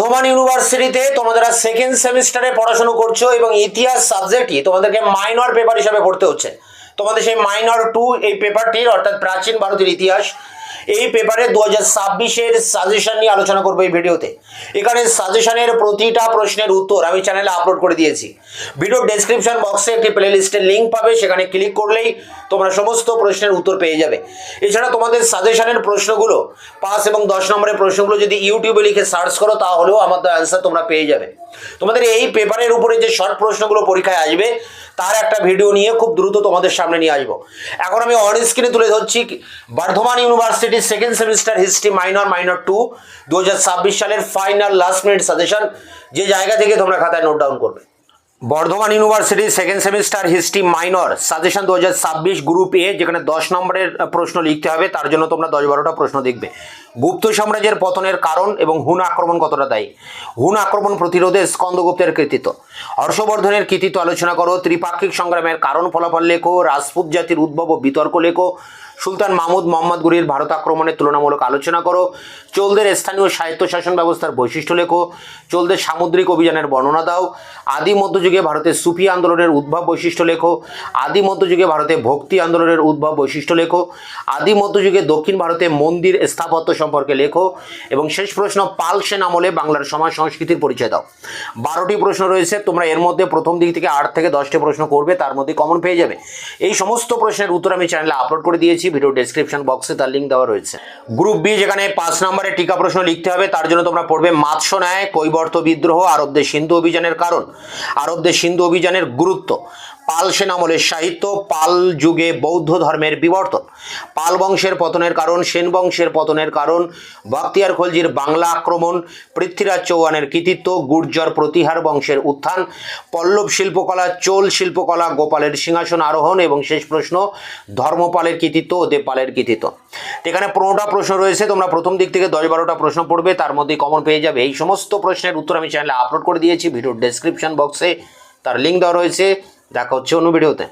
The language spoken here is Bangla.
বর্ধমান ইউনিভার্সিটিতে তোমরা যারা সেকেন্ড সেমিস্টারে পড়াশোনা করছো এবং ইতিহাস সাবজেক্টই তোমাদেরকে মাইনর পেপার হিসাবে পড়তে হচ্ছে, তোমাদের সেই মাইনর 2 এই পেপারটির অর্থাৎ প্রাচীন ভারতের ইতিহাস এই পেপারে 2026-এর সাজেশন নিয়ে আলোচনা করবো এই ভিডিওতে। এখানে সাজেশনের প্রতিটা প্রশ্নের উত্তর আমি চ্যানেলে আপলোড করে দিয়েছি। ভিডিও ডেসক্রিপশন বক্সে একটি প্লেলিস্টের লিঙ্ক পাবে, সেখানে ক্লিক করলেই তোমরা সমস্ত প্রশ্নের উত্তর পেয়ে যাবে। এছাড়া তোমাদের সাজেশনের প্রশ্নগুলো 5 এবং 10 নম্বরের প্রশ্নগুলো যদি ইউটিউবে লিখে সার্চ করো তাহলেও আমাদের অ্যান্সার তোমরা পেয়ে যাবে। তোমাদের এই পেপারের উপরে যে শর্ট প্রশ্নগুলো পরীক্ষায় আসবে তার একটা ভিডিও নিয়ে খুব দ্রুত তোমাদের সামনে নিয়ে আসবো। এখন আমি অন স্ক্রিনে তুলে ধরছি Bardhaman university second semester history minor 2 2026 সালের ফাইনাল লাস্ট মিনিট সাজেশন, যে জায়গা থেকে তোমরা খাতায় নোট ডাউন করবে। Bardhaman university second semester history minor suggestion 2026 group এ, যেখানে 10 নম্বরের প্রশ্ন লিখতে হবে, তার জন্য তোমরা 10-12টা প্রশ্ন দেখবে। গুপ্ত সাম্রাজ্যের পতনের কারণ এবং হুন আক্রমণ কতটা দায়ী, হুন আক্রমণ প্রতিরোধে স্কন্দগুপ্তের কৃতিত্ব, হর্ষবর্ধনের কৃতিত্ব আলোচনা করো, ত্রিপাক্ষিক সংগ্রামের কারণ ফলাফল লেখো, রাজপুত জাতির উদ্ভব ও বিতর্ক লেখো, সুলতান মাহমুদ মোহাম্মদ গুরির ভারত আক্রমণের তুলনামূলক আলোচনা করো, চোলদের স্থানীয় সাহিত্য শাসন ব্যবস্থার বৈশিষ্ট্য লেখো, চোলদের সামুদ্রিক অভিযানের বর্ণনা দাও, আদি মধ্যযুগে ভারতের সুফি আন্দোলনের উদ্ভব বৈশিষ্ট্য লেখো, আদি মধ্যযুগে ভারতে ভক্তি আন্দোলনের উদ্ভব বৈশিষ্ট্য লেখো, আদি মধ্যযুগে দক্ষিণ ভারতে মন্দির স্থাপত্য সম্পর্কে লেখো এবং শেষ প্রশ্ন পাল সেন আমলে বাংলার সমাজ সংস্কৃতির পরিচয় দাও। 12টি প্রশ্ন রয়েছে, তোমরা এর মধ্যে প্রথম দিক থেকে 8 থেকে 10টি প্রশ্ন করবে, তার মধ্যে কমন পেয়ে যাবে। এই সমস্ত প্রশ্নের উত্তর আমি চ্যানেলে আপলোড করে দিয়েছি, ভিডিও ডেসক্রিপশন বক্সে তার লিঙ্ক দেওয়া রয়েছে। গ্রুপ বি, যেখানে 5 নম্বরের টিকা প্রশ্ন লিখতে হবে, তার জন্য তোমরা পড়বে মাৎস্য ন্যায়, কৈবর্ত বিদ্রোহ, আরবদের সিন্ধু অভিযানের কারণ, আরবদের সিন্ধু অভিযানের গুরুত্ব, পাল সেন আমলের সাহিত্য, পাল যুগে বৌদ্ধ ধর্মের বিবর্তন, পাল বংশের পতনের কারণ, সেন বংশের পতনের কারণ, বখতিয়ার খলজির বাংলা আক্রমণ, পৃথ্বীরাজ চৌহানের কৃতিত্ব, গুর্জর প্রতিহার বংশের উত্থান, পল্লব শিল্পকলা, চোল শিল্পকলা, গোপালের সিংহাসন আরোহণ এবং শেষ প্রশ্ন ধর্মপালের কৃতিত্ব ও দেবপালের কৃতিত্ব। এখানে 15টা প্রশ্ন রয়েছে, তোমরা প্রথম দিক থেকে 10-12টা প্রশ্ন পড়বে, তার মধ্যে কমন পেয়ে যাবে। এই সমস্ত প্রশ্নের উত্তর আমি চ্যানেলে আপলোড করে দিয়েছি, ভিডিও ডেসক্রিপশন বক্সে তার লিঙ্ক দেওয়া রয়েছে। দেখা হচ্ছে অন্য ভিডিওতে।